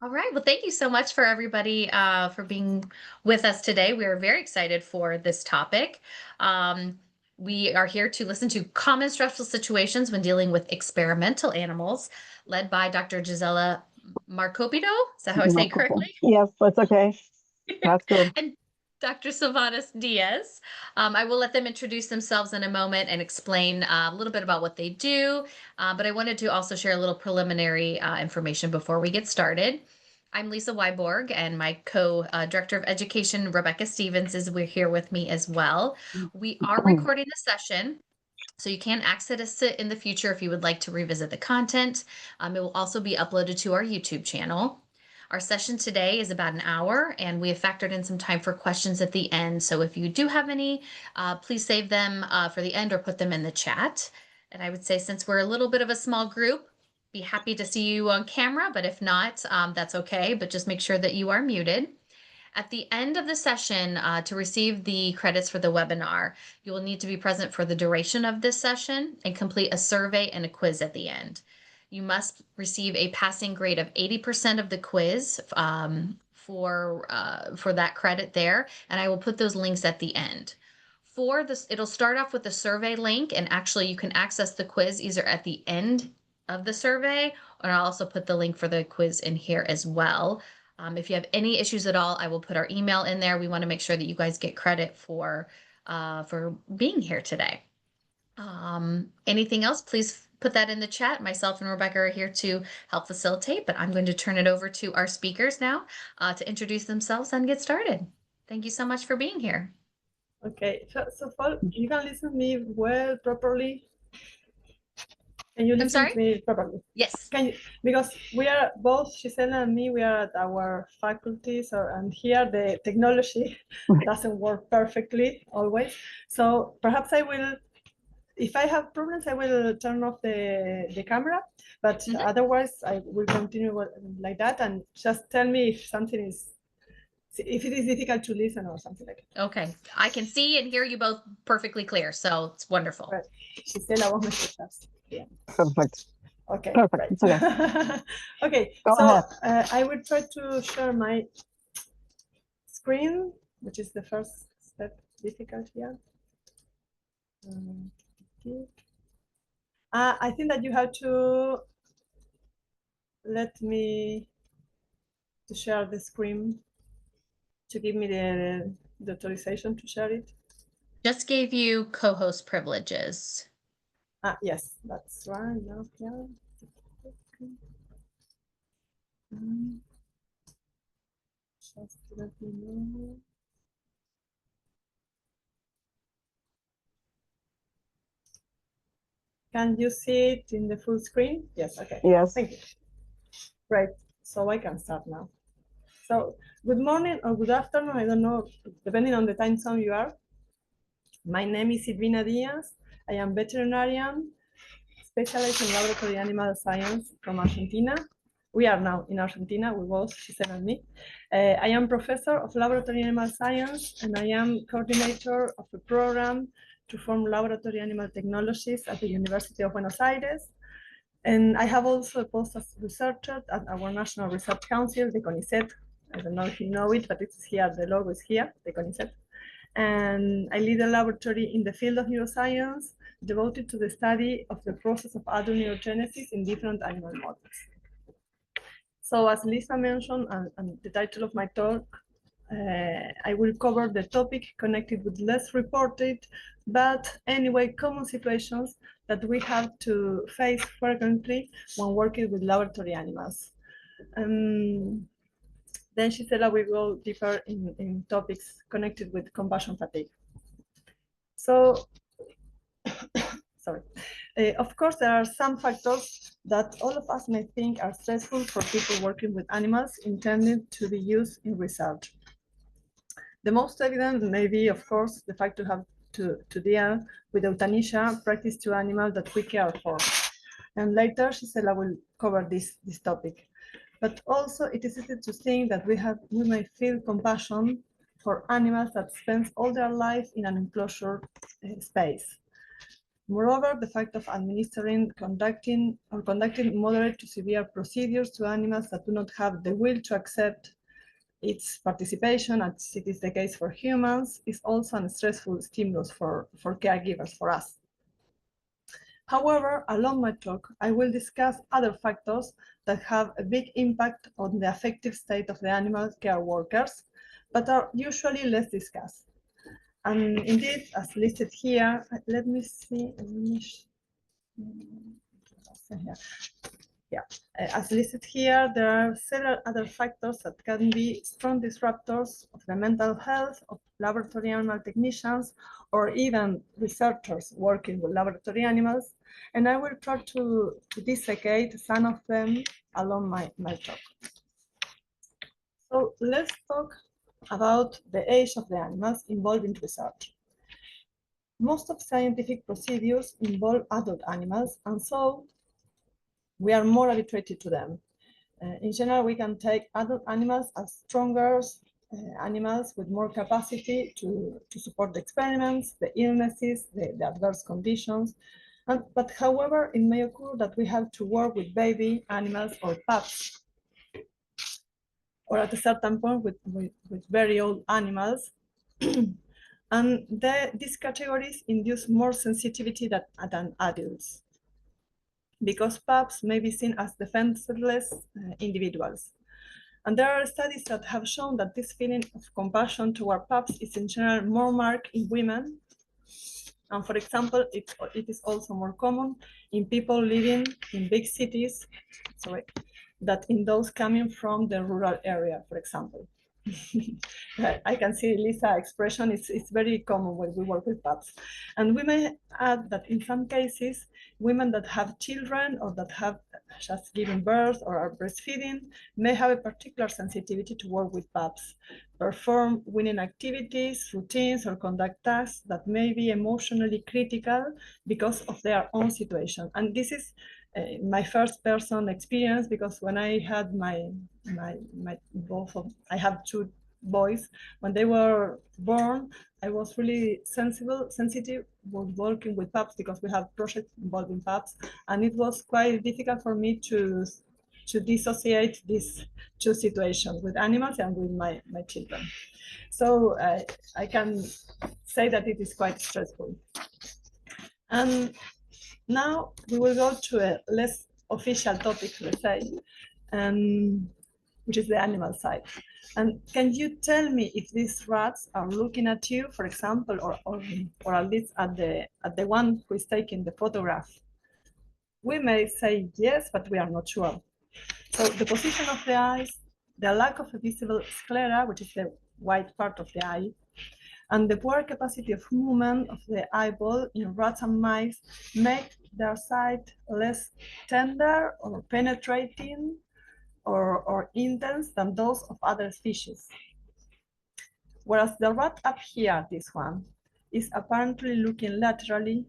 All right. Well, thank you so much for everybody for being with us today. We are very excited for this topic. We are here to listen to common stressful situations when dealing with experimental animals, led by Dr. Gisela Marcopido. Is that how I say it correctly? Yes, that's okay. That's good. And Dr. Sylvanas Diaz. I will let them introduce themselves in a moment and explain a little bit about what they do. But I wanted to also share a little preliminary information before we get started. I'm Lisa Weiborg, and my co-director of education, Rebecca Stevens, is here with me as well. We are recording the session, so you can access it in the future if you would like to revisit the content. It will also be uploaded to our YouTube channel. Our session today is about an hour, and we have factored in some time for questions at the end. So if you do have any, please save them for the end or put them in the chat. And I would say, since we're a little bit of a small group, be happy to see you on camera, but if not, that's okay. But just make sure that you are muted. At the end of the session, to receive the credits for the webinar, you will need to be present for the duration of this session and complete a survey and a quiz at the end. You must receive a passing grade of 80% of the quiz for that credit there, and I will put those links at the end. For this, it'll start off with the survey link, and actually you can access the quiz either at the end of the survey, or I'll also put the link for the quiz in here as well. If you have any issues at all, I will put our email in there. We want to make sure that you guys get credit for being here today. Anything else, please put that in the chat. Myself and Rebecca are here to help facilitate, but I'm going to turn it over to our speakers now to introduce themselves and get started. Thank you so much for being here. Okay, so far, you can listen to me well, properly. Can you listen to me properly? Yes. Can you, because we are both, Gisela and me, we are at our faculties, and here the technology doesn't work perfectly always. So perhaps I will, if I have problems, I will turn off the camera, but otherwise I will continue like that, and just tell me if something is, if it is difficult to listen or something like that. Okay, I can see and hear you both perfectly clear, so it's wonderful. Right. Gisela, vos me escuchás. Yeah. Perfect. Okay. Perfect. Great. Okay. Okay. Go so ahead. I will try to share my screen, which is the first step difficult here. I think that you have to let me to share the screen to give me the authorization to share it. Just gave you co-host privileges. Yes, that's right. Yeah. Just let me know. Can you see it in the full screen? Yes, okay. Yes. Thank you. Right, so I can start now. So good morning or good afternoon, I don't know, depending on the time zone you are. My name is Silvina Diaz. I am veterinarian, specialized in laboratory animal science from Argentina. We are now in Argentina, we both, she said, and me. I am professor of laboratory animal science, and I am coordinator of a program to form laboratory animal technologies at the University of Buenos Aires. And I have also a post as researcher at our National Research Council, the CONICET. I don't know if you know it, but it's here, the logo is here, the CONICET. And I lead a laboratory in the field of neuroscience devoted to the study of the process of adult neurogenesis in different animal models. So as Lisa mentioned, and the title of my talk, I will cover the topic connected with less reported, but anyway, common situations that we have to face frequently when working with laboratory animals. Then Gisela will go deeper in topics connected with compassion fatigue. So, sorry. Of course, there are some factors that all of us may think are stressful for people working with animals intended to be used in research. The most evident may be, of course, the fact to have to deal with euthanasia practiced to animals that we care for. And later, Gisela will cover this topic. But also, it is easy to think that we may feel compassion for animals that spend all their life in an enclosure space. Moreover, the fact of administering, conducting moderate to severe procedures to animals that do not have the will to accept its participation, as it is the case for humans, is also a stressful stimulus for caregivers, for us. However, along my talk, I will discuss other factors that have a big impact on the affective state of the animal care workers, but are usually less discussed. And indeed, as listed here, let me see, yeah, as listed here, there are several other factors that can be strong disruptors of the mental health of laboratory animal technicians or even researchers working with laboratory animals. And I will try to dissecate some of them along my talk. So let's talk about the age of the animals involved in research. Most of scientific procedures involve adult animals, and so we are more habituated to them. In general, we can take adult animals as stronger animals with more capacity to support the experiments, the illnesses, the adverse conditions. But however, it may occur that we have to work with baby animals or pups, or at a certain point with very old animals. And these categories induce more sensitivity than adults, because pups may be seen as defenseless individuals. And there are studies that have shown that this feeling of compassion toward pups is in general more marked in women. And for example, it is also more common in people living in big cities, than in those coming from the rural area, for example. I can see Lisa's expression. It's very common when we work with pups. And we may add that in some cases, women that have children or that have just given birth or are breastfeeding may have a particular sensitivity to work with pups, perform weaning activities, routines, or conduct tasks that may be emotionally critical because of their own situation. And this is my first person experience, because when I had I have two boys, when they were born, I was really sensitive with working with pups, because we have projects involving pups, and it was quite difficult for me to dissociate these two situations, with animals and with my children. So I can say that it is quite stressful. And now we will go to a less official topic, let's say, which is the animal side. And can you tell me if these rats are looking at you, for example, or at least at the one who is taking the photograph? We may say yes, but we are not sure. So the position of the eyes, the lack of a visible sclera, which is the white part of the eye, and the poor capacity of movement of the eyeball in rats and mice make their sight less tender or penetrating or intense than those of other species. Whereas the rat up here, this one, is apparently looking laterally,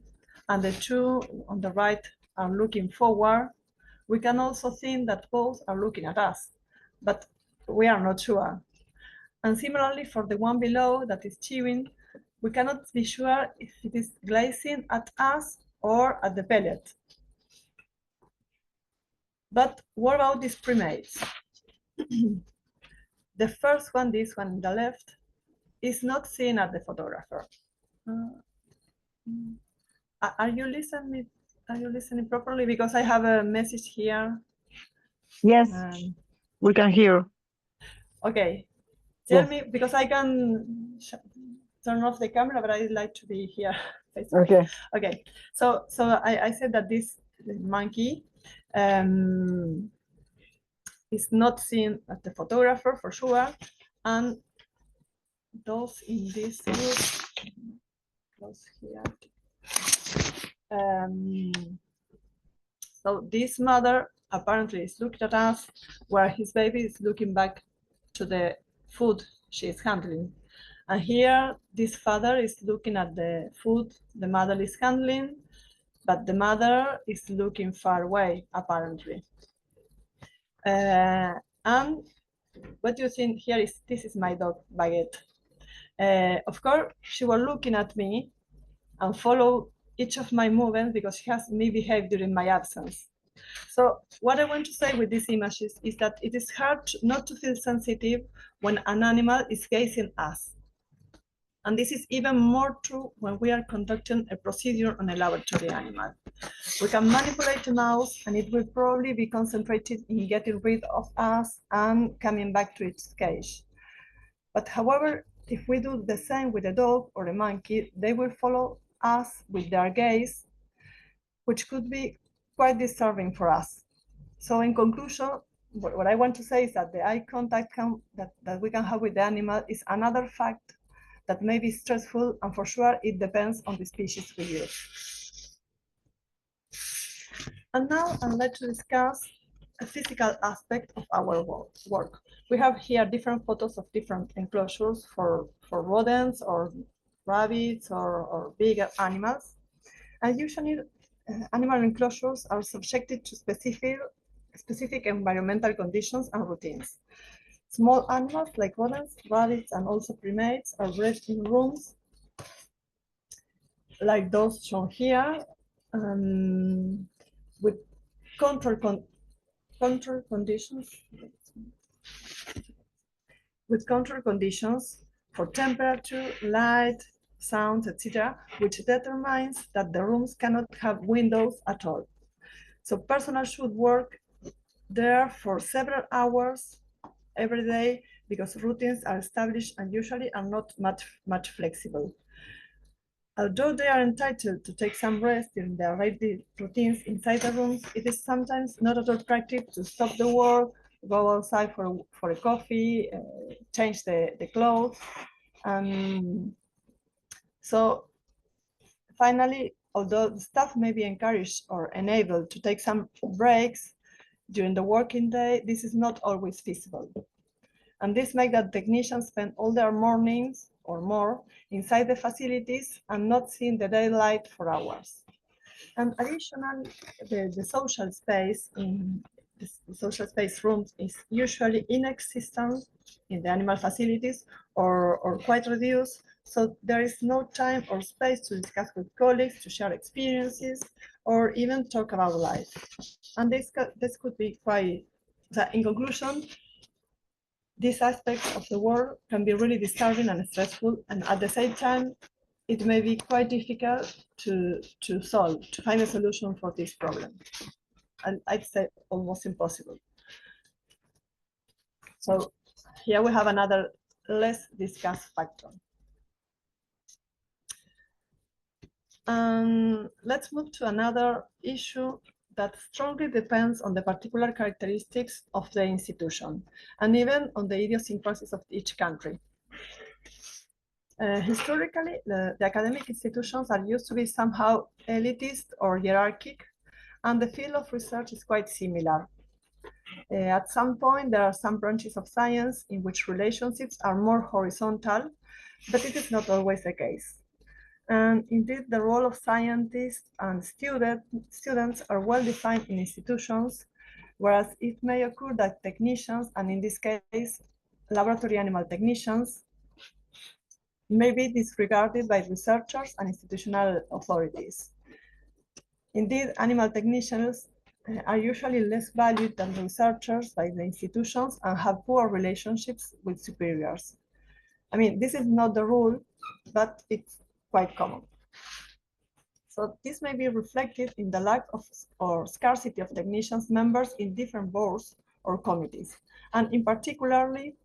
and the two on the right are looking forward, we can also think that both are looking at us, but we are not sure. And similarly, for the one below that is chewing, we cannot be sure if it is gazing at us or at the pellet. But what about these primates? The first one, this one on the left, is not seen at the photographer. Are you listening? Are you listening properly? Because I have a message here. Yes, we can hear. Okay. Tell Yes. me, because I can turn off the camera, but I'd like to be here. Okay. Okay. So I said that this monkey is not seen at the photographer for sure, and those in this group, close here. So this mother apparently is looking at us, where his baby is looking back to the food she is handling. And here, this father is looking at the food the mother is handling, but the mother is looking far away, apparently. And what you think here is, this is my dog, Baguette. Of course, she was looking at me and follow each of my movements because she has me behave during my absence. So what I want to say with these images is that it is hard not to feel sensitive when an animal is gazing at us. And this is even more true when we are conducting a procedure on a laboratory animal. We can manipulate the mouse and it will probably be concentrated in getting rid of us and coming back to its cage. But however, if we do the same with a dog or a monkey, they will follow us with their gaze, which could be quite disturbing for us. So in conclusion, what I want to say is that the eye contact that we can have with the animal is another fact that may be stressful, and for sure it depends on the species we use. And now I'd like to discuss a physical aspect of our work. We have here different photos of different enclosures for rodents or rabbits or bigger animals. And usually animal enclosures are subjected to specific environmental conditions and routines. Small animals like rodents, rabbits, and also primates are bred in rooms like those shown here, with control conditions for temperature, light, sound, etc., which determines that the rooms cannot have windows at all. So personnel should work there for several hours every day because routines are established and usually are not much flexible. Although they are entitled to take some rest during their daily routines inside the rooms, it is sometimes not at all practical to stop the work, go outside for a coffee, change the clothes. So finally, although the staff may be encouraged or enabled to take some breaks during the working day, this is not always feasible. And this makes that technicians spend all their mornings or more inside the facilities and not seeing the daylight for hours. And additionally, the social space in the social space rooms is usually inexistent in the animal facilities or quite reduced. So there is no time or space to discuss with colleagues, to share experiences, or even talk about life. And this could be quite, in conclusion, these aspects of the work can be really disturbing and stressful, and at the same time, it may be quite difficult to find a solution for this problem. And I'd say almost impossible. So here we have another less discussed factor. Let's move to another issue that strongly depends on the particular characteristics of the institution and even on the idiosyncrasies of each country. Historically, the academic institutions are used to be somehow elitist or hierarchic, and the field of research is quite similar. At some point, there are some branches of science in which relationships are more horizontal, but it is not always the case. And indeed, the role of scientists and students are well defined in institutions, whereas it may occur that technicians, and in this case, laboratory animal technicians, may be disregarded by researchers and institutional authorities. Indeed, animal technicians are usually less valued than researchers by the institutions and have poor relationships with superiors. I mean, this is not the rule, but it's quite common. So this may be reflected in the lack of or scarcity of technicians members in different boards or committees. And in particularly,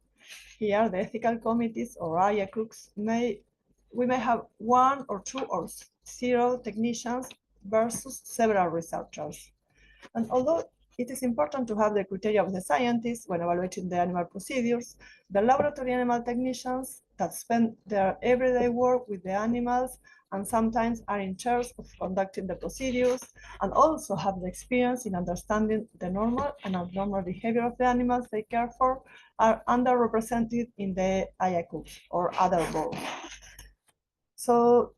here, the ethical committees or IACUCs we may have 1 or 2 or 0 technicians versus several researchers. And although it is important to have the criteria of the scientists when evaluating the animal procedures, the laboratory animal technicians that spend their everyday work with the animals and sometimes are in charge of conducting the procedures and also have the experience in understanding the normal and abnormal behavior of the animals they care for are underrepresented in the IACUCs or other boards. So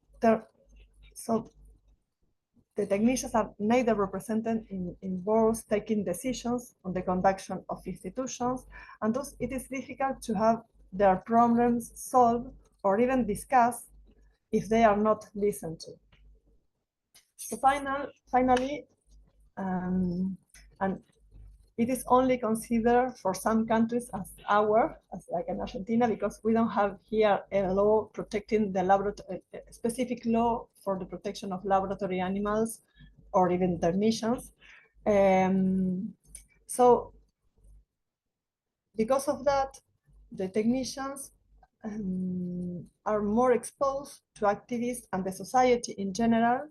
the technicians are neither represented in boards taking decisions on the conduction of institutions, and thus it is difficult to have their problems solved or even discussed if they are not listened to. So finally, and it is only considered for some countries as like in Argentina, because we don't have here a law protecting the laboratory, a specific law for the protection of laboratory animals or even technicians. So because of that, the technicians are more exposed to activists and the society in general.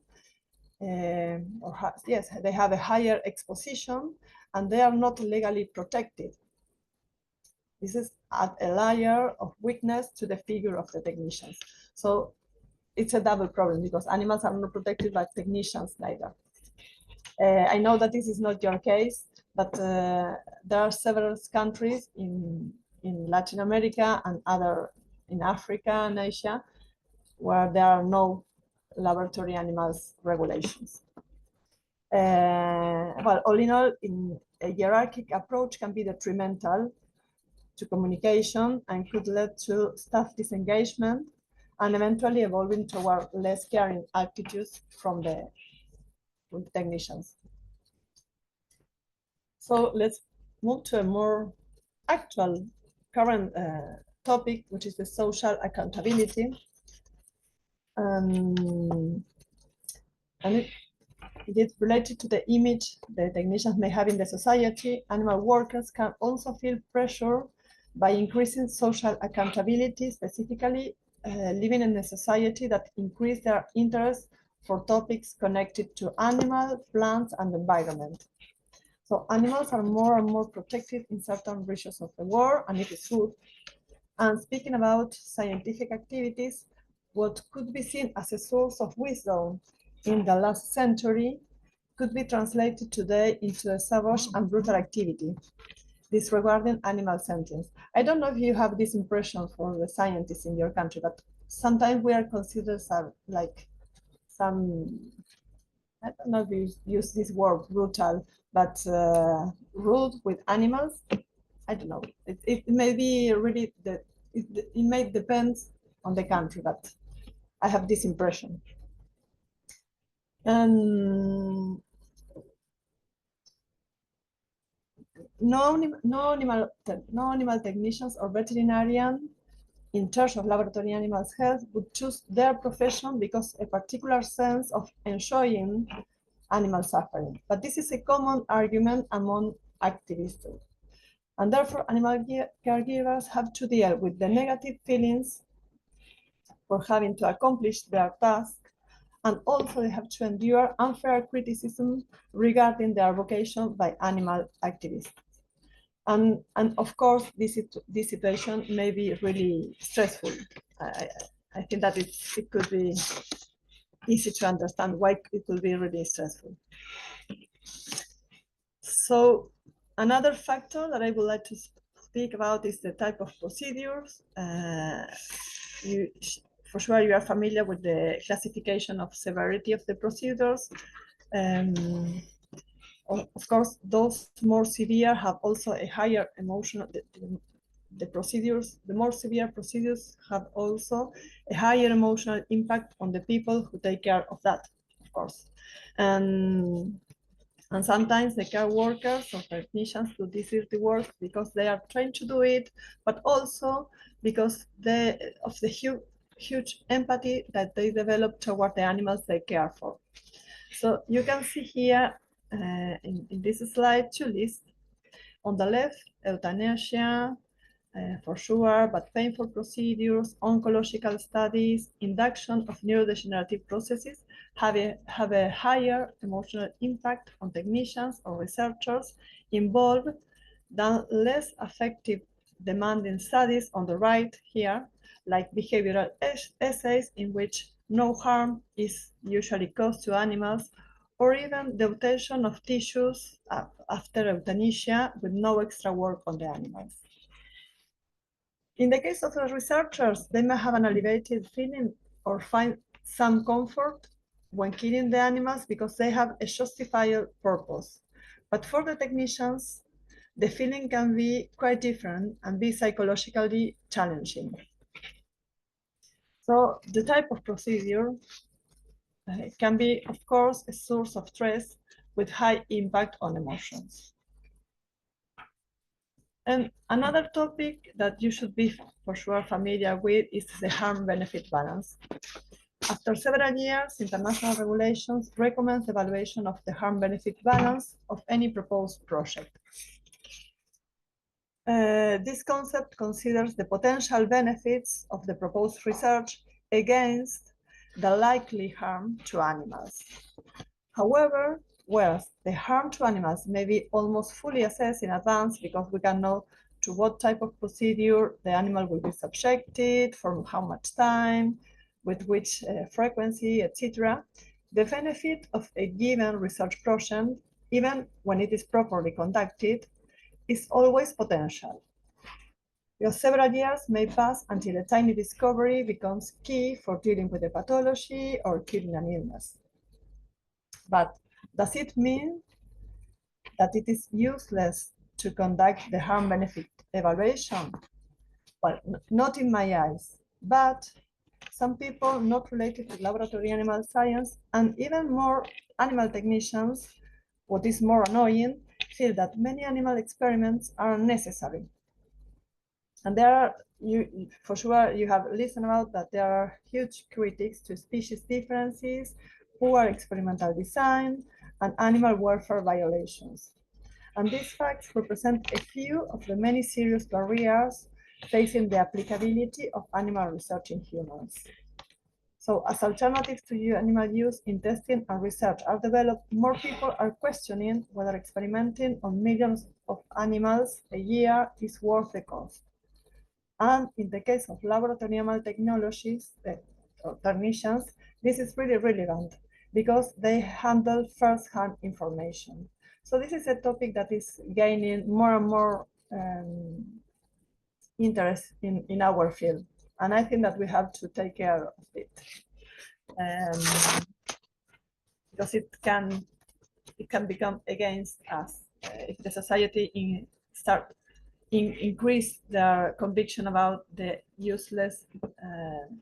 Yes, they have a higher exposition and they are not legally protected. This is a layer of weakness to the figure of the technicians. So it's a double problem because animals are not protected by technicians neither. I know that this is not your case, but there are several countries in Latin America and in Africa and Asia where there are no laboratory animals regulations. Well, all in all, a hierarchic approach can be detrimental to communication and could lead to staff disengagement and eventually evolving toward less caring attitudes from the technicians. So let's move to a more actual current topic, which is the social accountability. And it is related to the image the technicians may have in the society. Animal workers can also feel pressure by increasing social accountability, specifically living in a society that increase their interest for topics connected to animal, plants, and environment. So animals are more and more protected in certain regions of the world, and it is good. And speaking about scientific activities, what could be seen as a source of wisdom in the last century could be translated today into a savage and brutal activity, disregarding animal sentience. I don't know if you have this impression for the scientists in your country, but sometimes we are considered like some, I don't know if you use this word brutal, but rude with animals. I don't know. It may be really, it may depend on the country, but I have this impression. And no animal technicians or veterinarian in charge of laboratory animals health would choose their profession because a particular sense of enjoying animal suffering. But this is a common argument among activists. And therefore, animal caregivers have to deal with the negative feelings for having to accomplish their task, and also they have to endure unfair criticism regarding their vocation by animal activists. And of course, this situation may be really stressful. I think that it could be easy to understand why it could be really stressful. So another factor that I would like to speak about is the type of procedures. For sure, you are familiar with the classification of severity of the procedures. Of course, those more severe have also a higher emotional, the more severe procedures have also a higher emotional impact on the people who take care of that, of course. And sometimes the care workers or technicians do this dirty work because they are trained to do it, but also because of the huge empathy that they develop toward the animals they care for. So you can see here in this slide two lists. On the left, euthanasia, for sure, but painful procedures, oncological studies, induction of neurodegenerative processes have a higher emotional impact on technicians or researchers involved than less effective demanding studies on the right here, like behavioral essays in which no harm is usually caused to animals, or even the obtention of tissues after euthanasia with no extra work on the animals. In the case of the researchers, they may have an elevated feeling or find some comfort when killing the animals because they have a justified purpose. But for the technicians, the feeling can be quite different and be psychologically challenging. So the type of procedure it can be, of course, a source of stress with high impact on emotions. And another topic that you should be for sure familiar with is the harm-benefit balance. After several years, international regulations recommend evaluation of the harm-benefit balance of any proposed project. This concept considers the potential benefits of the proposed research against the likely harm to animals. However, whereas the harm to animals may be almost fully assessed in advance because we can know to what type of procedure the animal will be subjected, for how much time, with which frequency, etc., the benefit of a given research project, even when it is properly conducted, is always potential. Because several years may pass until a tiny discovery becomes key for dealing with a pathology or curing an illness. But does it mean that it is useless to conduct the harm-benefit evaluation? Well, not in my eyes, but some people not related to laboratory animal science and even more animal technicians, what is more annoying, feel that many animal experiments are necessary. And there are, for sure, you have listened about that there are huge critics to species differences, poor experimental design, and animal welfare violations. And these facts represent a few of the many serious barriers facing the applicability of animal research in humans. So as alternatives to animal use in testing and research are developed, more people are questioning whether experimenting on millions of animals a year is worth the cost. And in the case of laboratory animal technologies, or technicians, this is really relevant because they handle first-hand information. So this is a topic that is gaining more and more interest in our field. And I think that we have to take care of it. Because it can become against us if the society increase their conviction about the useless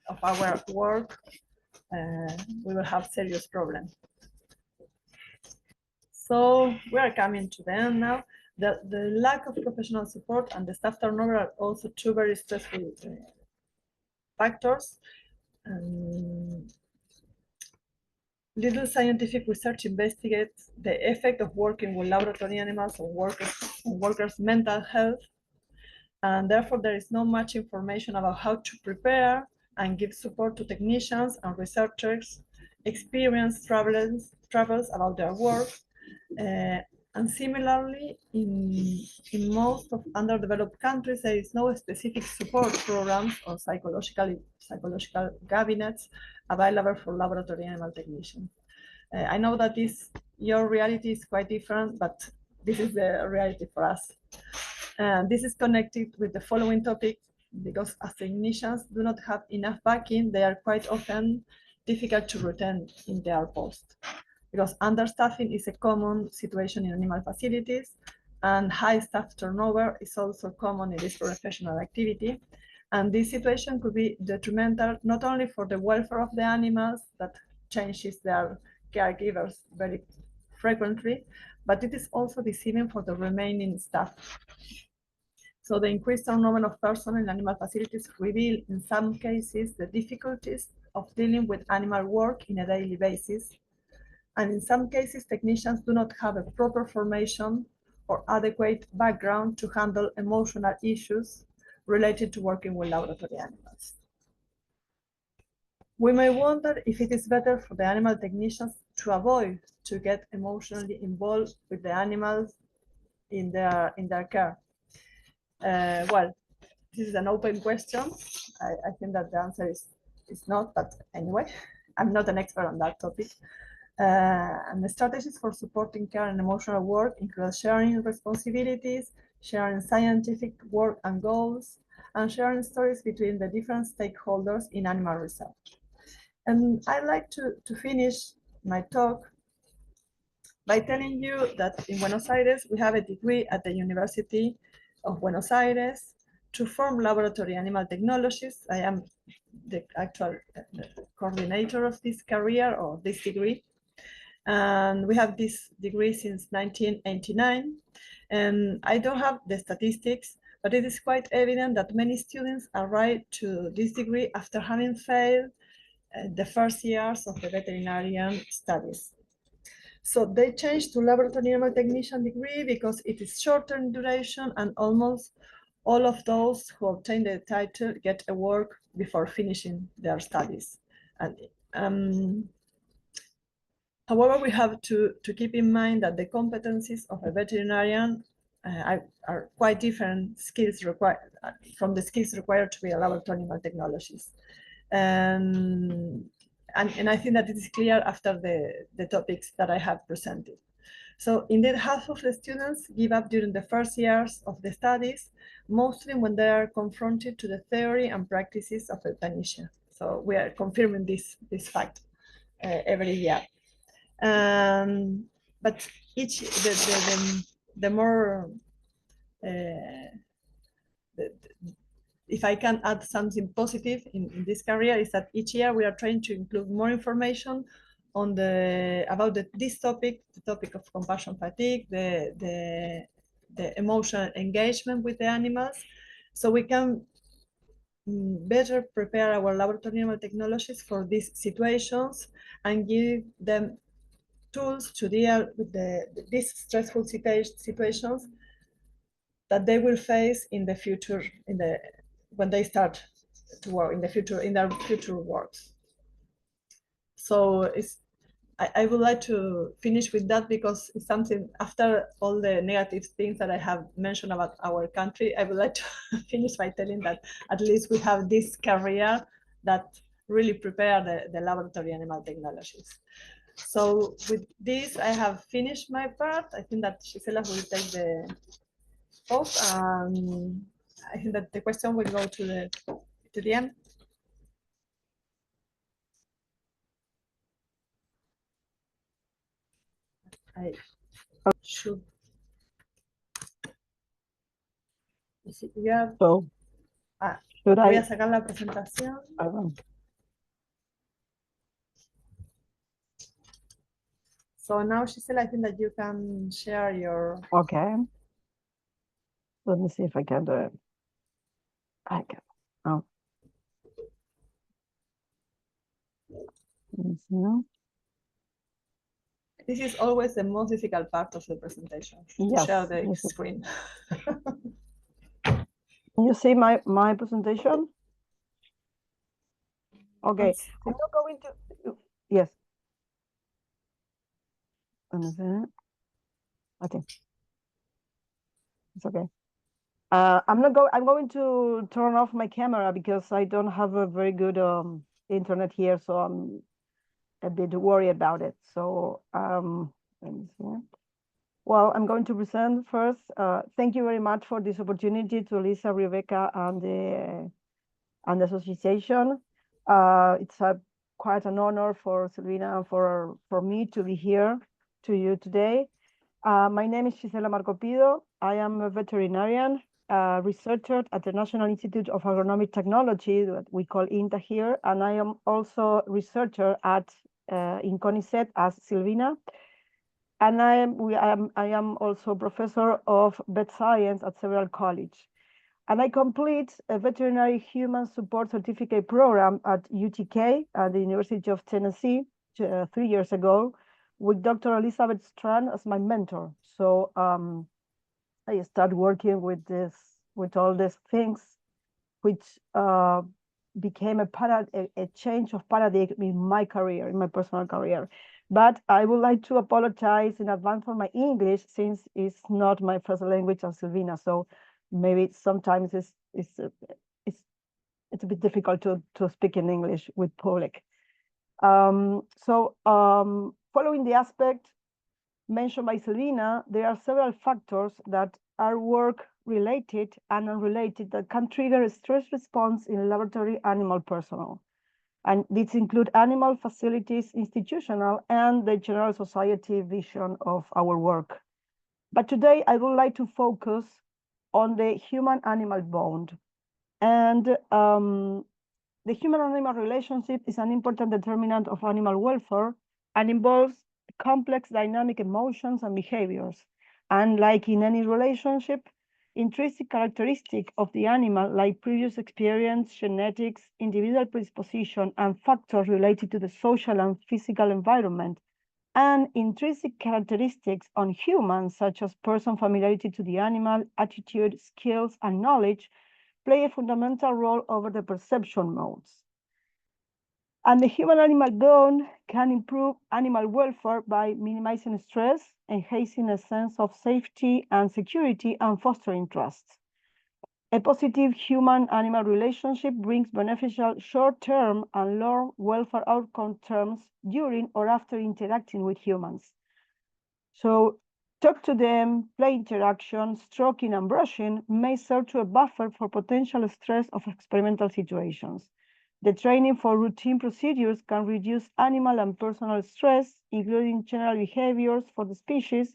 of our work, we will have serious problems. So we are coming to the end now. The lack of professional support and the staff turnover are also two very stressful factors. Little scientific research investigates the effect of working with laboratory animals on workers' mental health, and therefore there is not much information about how to prepare and give support to technicians and researchers experience travels about their work. And similarly, in most of underdeveloped countries, there is no specific support programs or psychological cabinets available for laboratory animal technicians. I know that your reality is quite different, but this is the reality for us. This is connected with the following topic, because as technicians do not have enough backing, they are quite often difficult to retain in their post. Because understaffing is a common situation in animal facilities, and high staff turnover is also common in this professional activity. And this situation could be detrimental not only for the welfare of the animals that changes their caregivers very frequently, but it is also deceiving for the remaining staff. So the increased turnover of personnel in animal facilities reveal in some cases the difficulties of dealing with animal work in a daily basis. And in some cases, technicians do not have a proper formation or adequate background to handle emotional issues related to working with laboratory animals. We may wonder if it is better for the animal technicians to avoid to get emotionally involved with the animals in their care. Well, this is an open question. I think that the answer is not, but anyway, I'm not an expert on that topic. And the strategies for supporting care and emotional work include sharing responsibilities, sharing scientific work and goals, and sharing stories between the different stakeholders in animal research. And I'd like to finish my talk by telling you that in Buenos Aires, we have a degree at the University of Buenos Aires to form laboratory animal technologists. I am the actual coordinator of this career or this degree. And we have this degree since 1989. And I don't have the statistics, but it is quite evident that many students arrive to this degree after having failed the first years of the veterinarian studies. So they changed to laboratory animal technician degree because it is shorter in duration, and almost all of those who obtain the title get a work before finishing their studies. And however, we have to keep in mind that the competencies of a veterinarian are quite different skills required from the skills required to be a laboratory animal technologist. And I think that it is clear after the topics that I have presented. So indeed, half of the students give up during the first years of the studies, mostly when they are confronted to the theory and practices of euthanasia. So we are confirming this fact every year. But the more if I can add something positive in this career, is that each year we are trying to include more information on about this topic, the topic of compassion fatigue, the emotional engagement with the animals, so we can better prepare our laboratory animal technologists for these situations and give them tools to deal with these stressful situations that they will face in the future, when they start to work in the future, in their future works. So I would like to finish with that, because it's something, after all the negative things that I have mentioned about our country, I would like to finish by telling that at least we have this career that really prepare the laboratory animal technologists. So with this, I have finished my part. I think that Gisela will take the off. I think that the question will go to the end. I should. Ya, So, should voy I? a sacar la presentación. So now, Gisela, I think that you can share your. Okay. Let me see if I can do it. I can. Oh. Let me see now. This is always the most difficult part of the presentation, to Yes, share the yes. screen. Can you see my presentation? Okay. That's- I'm not going to. Yes. Let me see. Okay. It's okay. I'm going to turn off my camera because I don't have a very good internet here, so I'm a bit worried about it. So let me see. Well, I'm going to present first. Thank you very much for this opportunity to Lisa, Rebecca, and the association. It's quite an honor for Silvina and for me to be here to you today. My name is Gisela Marcopido. I am a veterinarian, researcher at the National Institute of Agronomic Technology, that we call INTA here, and I am also researcher at in CONICET as Silvina. And I am also professor of vet science at several colleges. And I complete a veterinary human support certificate program at UTK at the University of Tennessee 3 years ago, with Dr. Elizabeth Strand as my mentor. So I started working with all these things, which became a change of paradigm in my career, in my personal career. But I would like to apologize in advance for my English, since it's not my first language as Silvina. So maybe sometimes it's a bit difficult to speak in English with public. Following the aspect mentioned by Silvina, there are several factors that are work related and unrelated that can trigger a stress response in laboratory animal personnel. And these include animal facilities, institutional, and the general society vision of our work. But today I would like to focus on the human-animal bond. And The human-animal relationship is an important determinant of animal welfare and involves complex dynamic emotions and behaviors. And like in any relationship, intrinsic characteristics of the animal, like previous experience, genetics, individual predisposition, and factors related to the social and physical environment, and intrinsic characteristics on humans, such as person familiarity to the animal, attitude, skills, and knowledge, play a fundamental role over the perception modes. And the human-animal bond can improve animal welfare by minimizing stress, enhancing a sense of safety and security, and fostering trust. A positive human-animal relationship brings beneficial short-term and long welfare outcome terms during or after interacting with humans. So talk to them, play interaction, stroking and brushing may serve to a buffer for potential stress of experimental situations. The training for routine procedures can reduce animal and personal stress, including general behaviors for the species,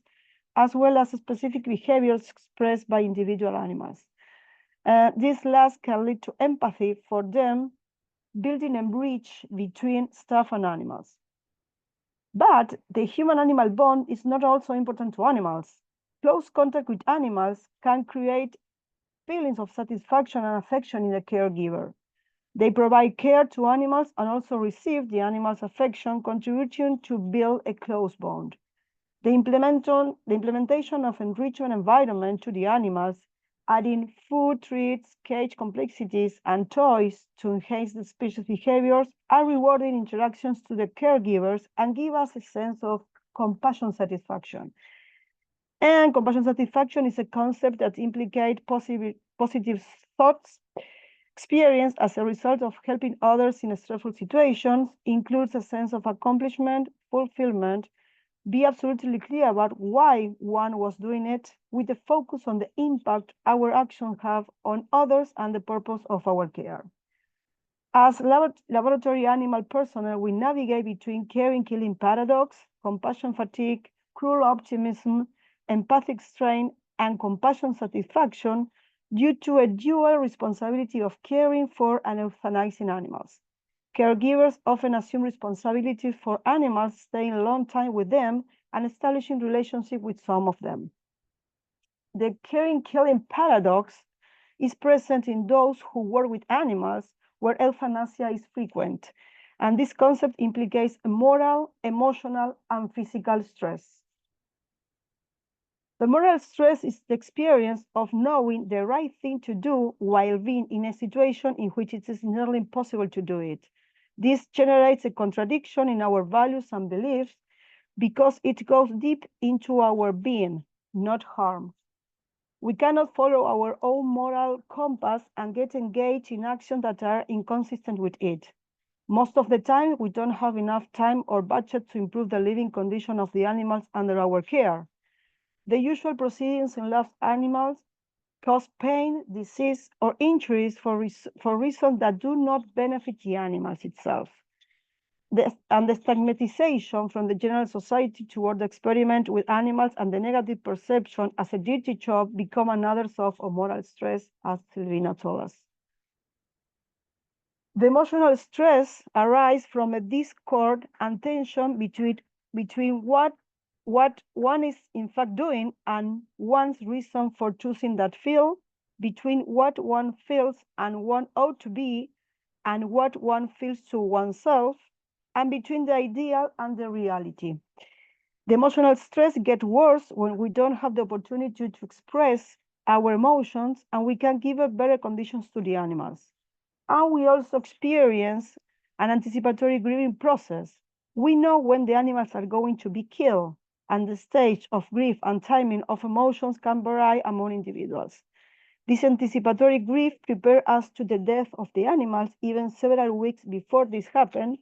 as well as specific behaviors expressed by individual animals. This last can lead to empathy for them, building a bridge between staff and animals. But the human-animal bond is not also important to animals. Close contact with animals can create feelings of satisfaction and affection in the caregiver. They provide care to animals and also receive the animal's affection, contributing to build a close bond. The implementation of enrichment environment to the animals, adding food, treats, cage complexities, and toys to enhance the species behaviors are rewarding interactions to the caregivers and give us a sense of compassion satisfaction. And compassion satisfaction is a concept that implicates positive thoughts experienced as a result of helping others in stressful situations, includes a sense of accomplishment, fulfillment. Be absolutely clear about why one was doing it, with a focus on the impact our actions have on others and the purpose of our care. As laboratory animal personnel, we navigate between caring-killing paradox, compassion fatigue, cruel optimism, empathic strain, and compassion satisfaction due to a dual responsibility of caring for and euthanizing animals. Caregivers often assume responsibility for animals, staying a long time with them and establishing relationship with some of them. The caring-killing paradox is present in those who work with animals where euthanasia is frequent, and this concept implicates moral, emotional, and physical stress. The moral stress is the experience of knowing the right thing to do while being in a situation in which it is nearly impossible to do it. This generates a contradiction in our values and beliefs because it goes deep into our being, not harm. We cannot follow our own moral compass and get engaged in actions that are inconsistent with it. Most of the time, we don't have enough time or budget to improve the living condition of the animals under our care. The usual proceedings in lost animals cause pain, disease, or injuries for reasons that do not benefit the animals itself. And the stigmatization from the general society toward the experiment with animals and the negative perception as a dirty job become another source of moral stress, as Silvina told us. The emotional stress arises from a discord and tension between what one is in fact doing and one's reason for choosing that field, between what one feels and one ought to be, and what one feels to oneself, and between the ideal and the reality. The emotional stress gets worse when we don't have the opportunity to express our emotions and we can give better conditions to the animals. And we also experience an anticipatory grieving process. We know when the animals are going to be killed, and the stage of grief and timing of emotions can vary among individuals. This anticipatory grief prepares us to the death of the animals even several weeks before this happens,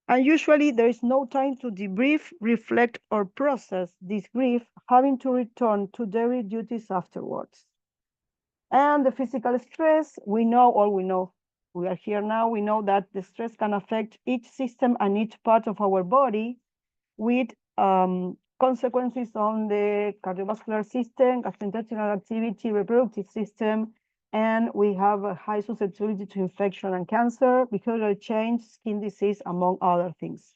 and usually there is no time to debrief, reflect, or process this grief, having to return to daily duties afterwards. And the physical stress, we know, we are here now, we know that the stress can affect each system and each part of our body with consequences on the cardiovascular system, gastrointestinal activity, reproductive system, And we have a high susceptibility to infection and cancer, behavioral change, skin disease, among other things.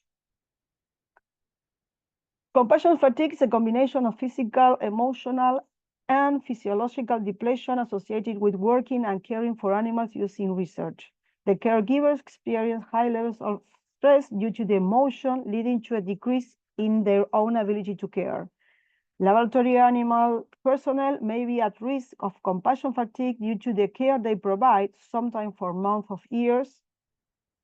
Compassion fatigue is a combination of physical, emotional, and physiological depletion associated with working and caring for animals used in research. The caregivers experience high levels of stress due to the emotion, leading to a decrease in their own ability to care. Laboratory animal personnel may be at risk of compassion fatigue due to the care they provide, sometimes for months of years,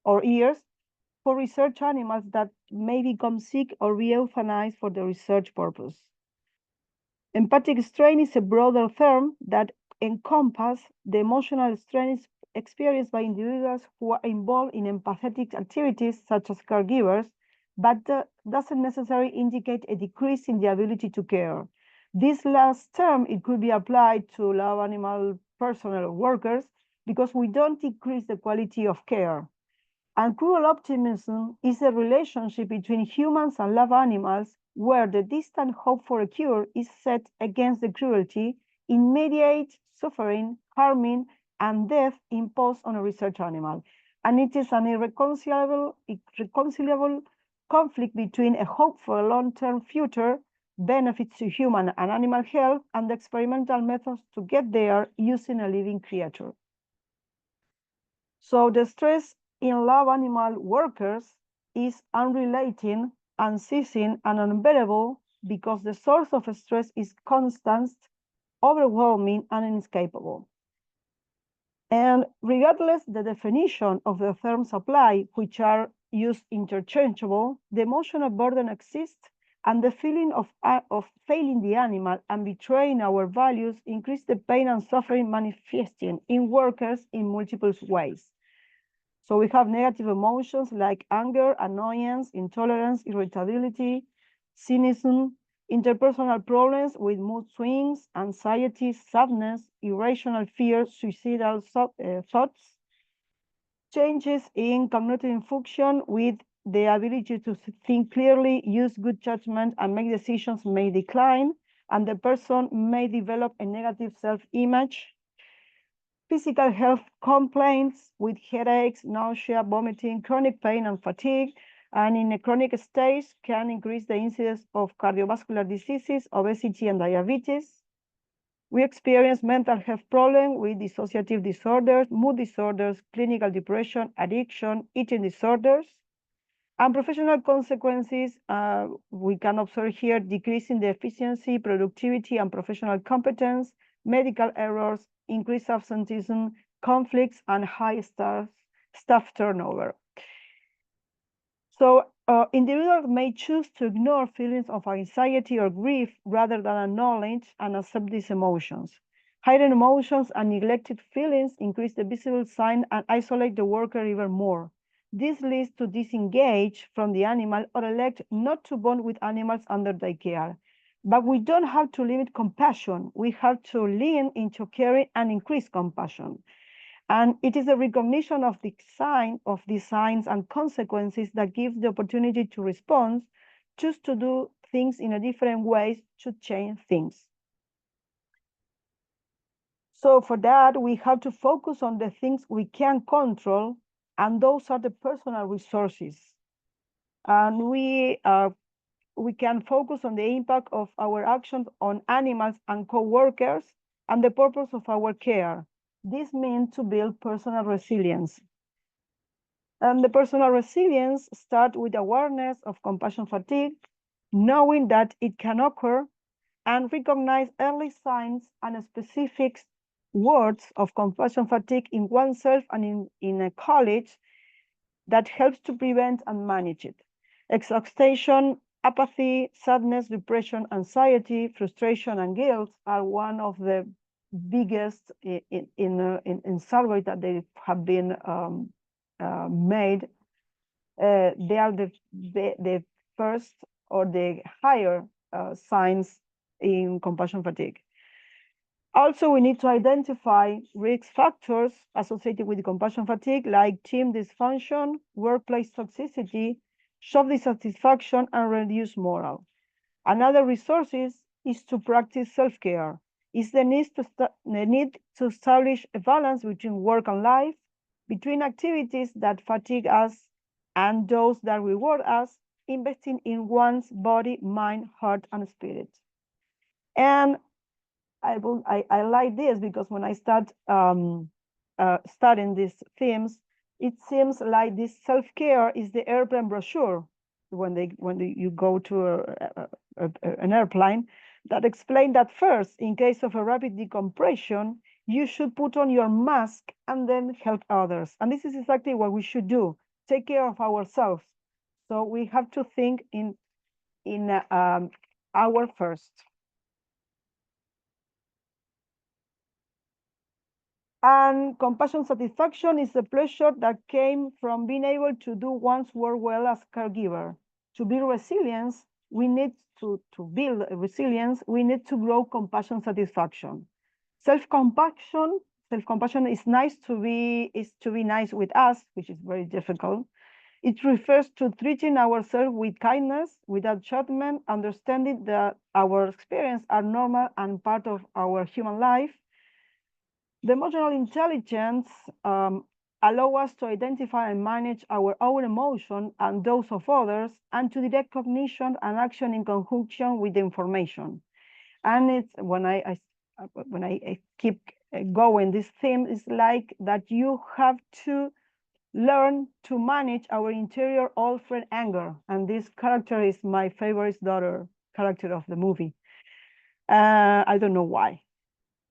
for research animals that may become sick or be euthanized for the research purpose. Empathic strain is a broader term that encompasses the emotional strain experienced by individuals who are involved in empathetic activities such as caregivers, but doesn't necessarily indicate a decrease in the ability to care. This last term, it could be applied to lab animal personnel or workers because we don't decrease the quality of care. And cruel optimism is a relationship between humans and lab animals where the distant hope for a cure is set against the cruelty, immediate suffering, harming, and death imposed on a research animal. And it is an irreconcilable conflict between a hope for a long-term future, benefits to human and animal health, and the experimental methods to get there using a living creature. So the stress in lab animal workers is unrelated, unceasing, and unbearable because the source of stress is constant, overwhelming, and inescapable. And regardless the definition of the terms apply, which are used interchangeable, the emotional burden exists, and the feeling of failing the animal and betraying our values increase the pain and suffering manifesting in workers in multiple ways. So we have negative emotions like anger, annoyance, intolerance, irritability, cynicism, interpersonal problems with mood swings, anxiety, sadness, irrational fear, suicidal thoughts, changes in cognitive function with the ability to think clearly, use good judgment, and make decisions may decline, and the person may develop a negative self-image. Physical health complaints with headaches, nausea, vomiting, chronic pain, and fatigue, and in a chronic stage can increase the incidence of cardiovascular diseases, obesity, and diabetes. We experience mental health problems with dissociative disorders, mood disorders, clinical depression, addiction, eating disorders. And professional consequences, we can observe here decreasing the efficiency, productivity, and professional competence, medical errors, increased absenteeism, conflicts, and high staff turnover. So individuals may choose to ignore feelings of anxiety or grief rather than acknowledge and accept these emotions. Hidden emotions and neglected feelings increase the visible sign and isolate the worker even more. This leads to disengage from the animal or elect not to bond with animals under their care. But we don't have to limit compassion. We have to lean into caring and increase compassion. And it is a recognition of the signs and consequences that gives the opportunity to respond, choose to do things in a different way to change things. So for that, we have to focus on the things we can control, and those are the personal resources. And we can focus on the impact of our actions on animals and co-workers and the purpose of our care. This means to build personal resilience. And the personal resilience starts with awareness of compassion fatigue, knowing that it can occur, and recognize early signs and specific words of compassion fatigue in oneself and in a college that helps to prevent and manage it. Exhaustion, apathy, sadness, depression, anxiety, frustration, and guilt are one of the biggest in surveys that they have been made. They are the first or the higher signs in compassion fatigue. Also, we need to identify risk factors associated with compassion fatigue, like team dysfunction, workplace toxicity, job dissatisfaction, and reduced morale. Another resource is to practice self-care. is the need to establish a balance between work and life, between activities that fatigue us and those that reward us, investing in one's body, mind, heart, and spirit. And I like this because when I start studying these themes, it seems like this self-care is the airplane brochure when you go to an airplane that explain that first, in case of a rapid decompression, you should put on your mask and then help others. And this is exactly what we should do: take care of ourselves. So we have to think in our first. And compassion satisfaction is the pleasure that came from being able to do one's work well as caregiver. To build resilience, we need to build resilience, we need to grow compassion satisfaction. Self-compassion is to be nice with us, which is very difficult. It refers to treating ourselves with kindness, without judgment, understanding that our experiences are normal and part of our human life. The emotional intelligence allow us to identify and manage our own emotion and those of others, and to direct cognition and action in conjunction with the information. And it's when I keep going, this theme is like that you have to learn to manage our interior all-friend anger. And this character is my favorite daughter character of the movie. I don't know why.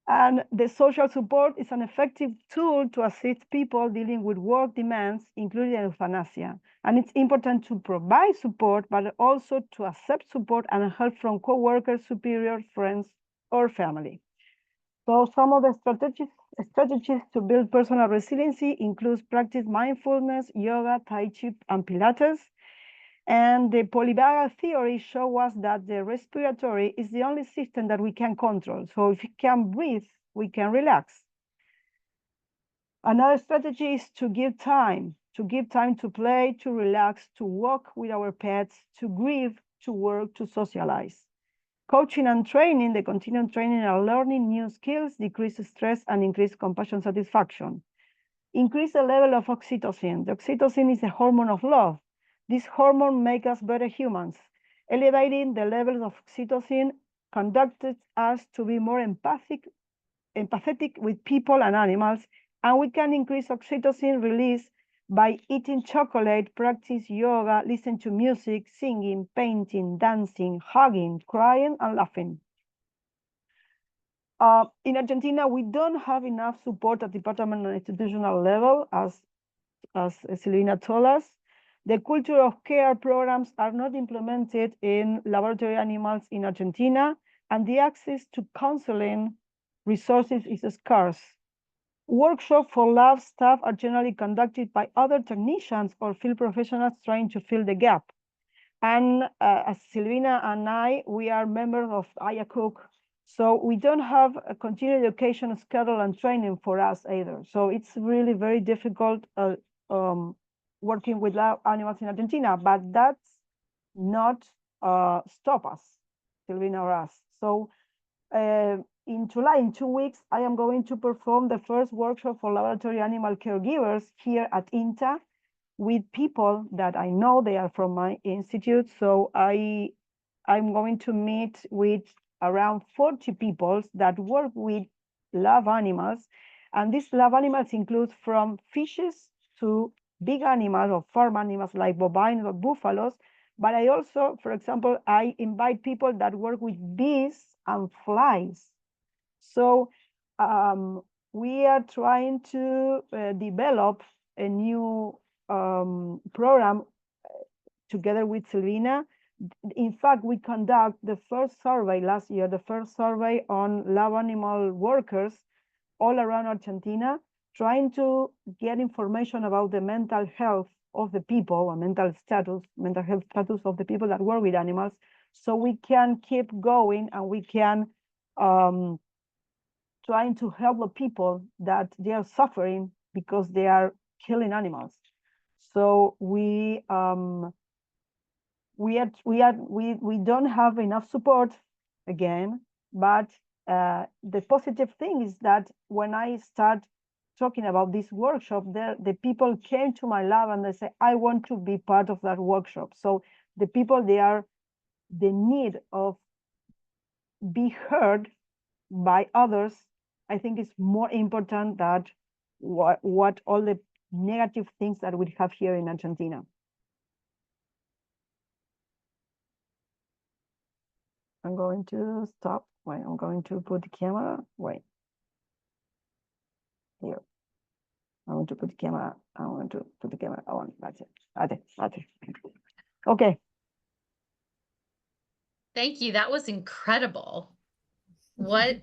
And the social support is an effective tool to assist people dealing with work demands, including euthanasia. And it's important to provide support, but also to accept support and help from co-workers, superiors, friends, or family. So some of the strategies to build personal resiliency includes practice mindfulness, yoga, Tai Chi, and Pilates. And the polyvagal theory shows us that the respiratory is the only system that we can control. So if we can breathe, we can relax. Another strategy is to give time to play, to relax, to walk with our pets, to grieve, to work, to socialize. Coaching and training, the continued training and learning new skills, decrease stress and increase compassion satisfaction. Increase the level of oxytocin. The oxytocin is a hormone of love. This hormone makes us better humans. Elevating the levels of oxytocin conducted us to be more empathetic with people and animals, and we can increase oxytocin release by eating chocolate, practice yoga, listen to music, singing, painting, dancing, hugging, crying, and laughing. In Argentina, we don't have enough support at department and institutional level, as Silvina told us. The culture of care programs are not implemented in laboratory animals in Argentina, and the access to counseling resources is scarce. Workshops for lab staff are generally conducted by other technicians or field professionals trying to fill the gap. And as Silvina and I, we are members of IACUC, so we don't have a continued education schedule and training for us either. So it's really very difficult working with lab animals in Argentina, but that's not stop us, Silvina or us. So in July, in 2 weeks, I am going to perform the first workshop for laboratory animal caregivers here at INTA with people that I know they are from my institute. So I'm going to meet with around 40 people that work with lab animals. And these lab animals include from fishes to big animals or farm animals like bovines or buffaloes. But I also, for example, I invite people that work with bees and flies. So we are trying to develop a new program together with Silvina. In fact, we conduct the first survey last year, the first survey on lab animal workers all around Argentina, trying to get information about the mental health of the people, or mental health status of the people that work with animals, so we can keep going and we can trying to help the people that they are suffering because they are killing animals. So we don't have enough support again, but the positive thing is that when I start talking about this workshop, the people came to my lab and they say, I want to be part of that workshop. So the people, the need of be heard by others, I think is more important than what all the negative things that we have here in Argentina. I'm going to stop. Wait, I'm going to put the camera. Wait. Here. I want to put the camera. I want to put the camera on. That's it. That's it. Okay. Thank you. That was incredible. What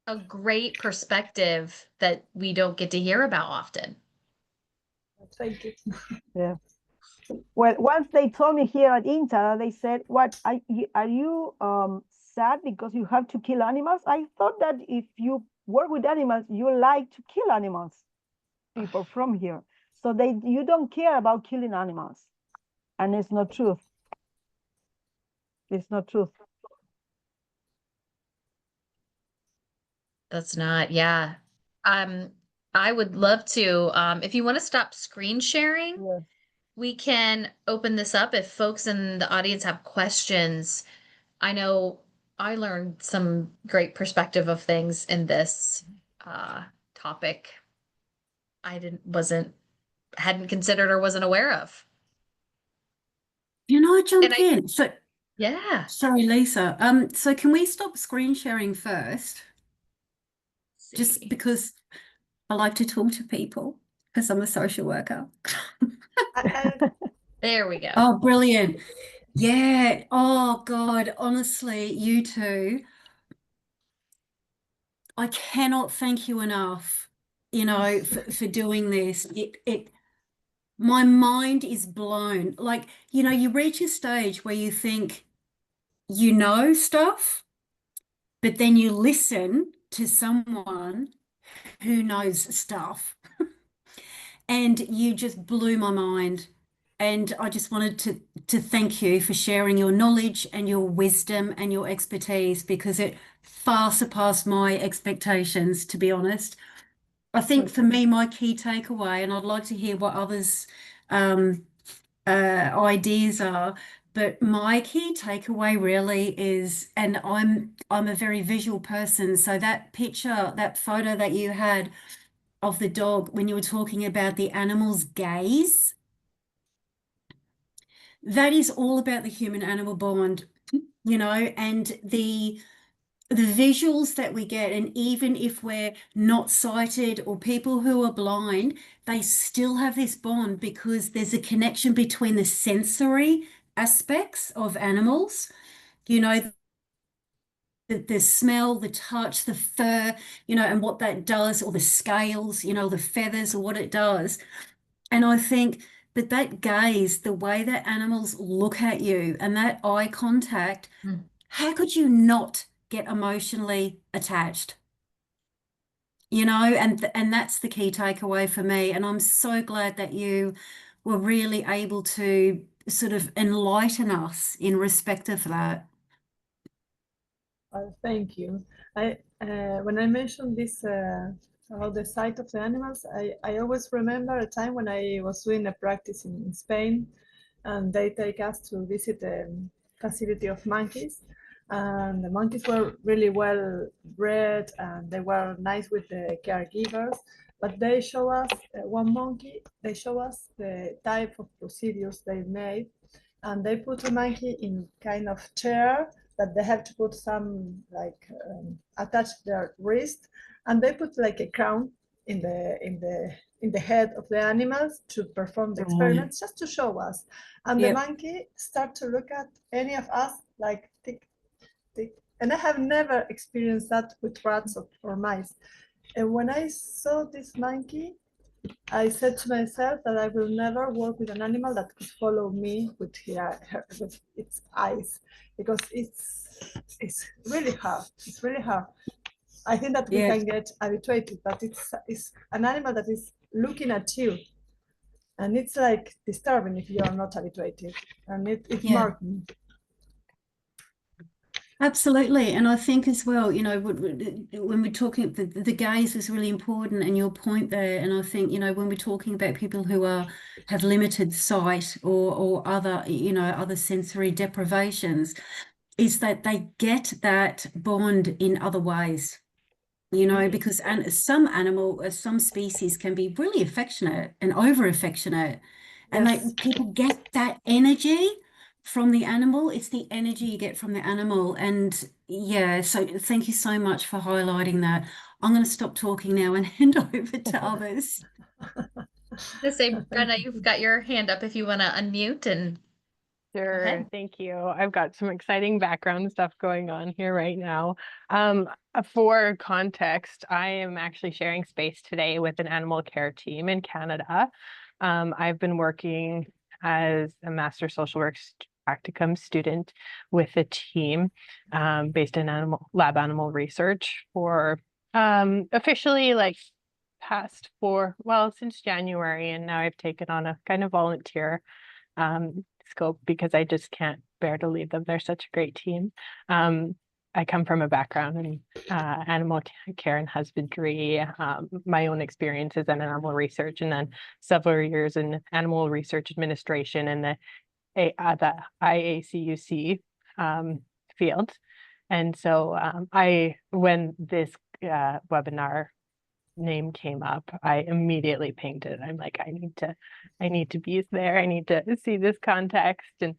a great perspective that we don't get to hear about often. Thank you. Yeah. Well, once they told me here at INTA, they said, "What are you sad because you have to kill animals?" I thought that if you work with animals, you like to kill animals. People from here, so you don't care about killing animals, and it's not true. It's not true. That's not, yeah. I would love to, if you want to stop screen sharing, Yeah. we can open this up if folks in the audience have questions. I know I learned some great perspective of things in this topic I hadn't considered or wasn't aware of. Can I jump And in? So, yeah. sorry, Lisa. So can we stop screen sharing first? Just See. because I like to talk to people, because I'm a social worker. There we go. Oh, brilliant. Yeah. Oh, God. Honestly, you two, I cannot thank you enough, for doing this. My mind is blown. Like, you reach a stage where you think you know stuff, but then you listen to someone who knows stuff. And you just blew my mind. And I just wanted to thank you for sharing your knowledge and your wisdom and your expertise, because it far surpassed my expectations, to be honest. I think for me, my key takeaway, and I'd like to hear what others' ideas are, but my key takeaway really is, and I'm a very visual person, so that picture, that photo that you had of the dog when you were talking about the animal's gaze, that is all about the human animal bond, and the visuals that we get. And even if we're not sighted or people who are blind, they still have this bond because there's a connection between the sensory aspects of animals, the smell, the touch, the fur, and what that does, or the scales, the feathers, or what it does. And I think, but that gaze, the way that animals look at you and that eye contact, how could you not get emotionally attached? And that's the key takeaway for me. And I'm so glad that you were really able to sort of enlighten us in respect of that. Thank you. When I mentioned this about the sight of the animals, I always remember a time when I was doing a practice in Spain, and they take us to visit the facility of monkeys. And the monkeys were really well bred, and they were nice with the caregivers. But they show us one monkey. They show us the type of procedures they made, and they put a monkey in kind of chair that they have to put some attach their wrist, and they put like a crown in the head of the animals to perform the experiments, just to show us. And the monkey start to look at any of us like tick, tick. And I have never experienced that with rats or mice. And when I saw this monkey, I said to myself that I will never work with an animal that could follow me with its eyes, because it's really hard. It's really hard. I think that we can get habituated, but it's an animal that is looking at you, and it's like disturbing if you are not habituated, and it marked me. Absolutely. And I think as well, you know, when we're talking, the gaze is really important and your point there. And I think, you know, when we're talking about people who have limited sight or other, you know, other sensory deprivations, is that they get that bond in other ways. You know, because some species can be really affectionate and over affectionate, and Yes. people get that energy from the animal. It's the energy you get from the animal, and yeah. So thank you so much for highlighting that. I'm going to stop talking now and hand over to others. To say, Thank Brenna, you've you. got your hand up if you want to unmute and go Sure, ahead. thank you. I've got some exciting background stuff going on here right now. For context, I am actually sharing space today with an animal care team in Canada. I've been working as a Master Social Work practicum student with a team based in lab animal research for officially like since January, and now I've taken on a kind of volunteer scope because I just can't bear to leave them. They're such a great team. I come from a background in animal care and husbandry, my own experiences in animal research, and then several years in animal research administration in the IACUC field. And so when this webinar name came up, I immediately pinged it. I'm like, I need to be there. I need to see this context. And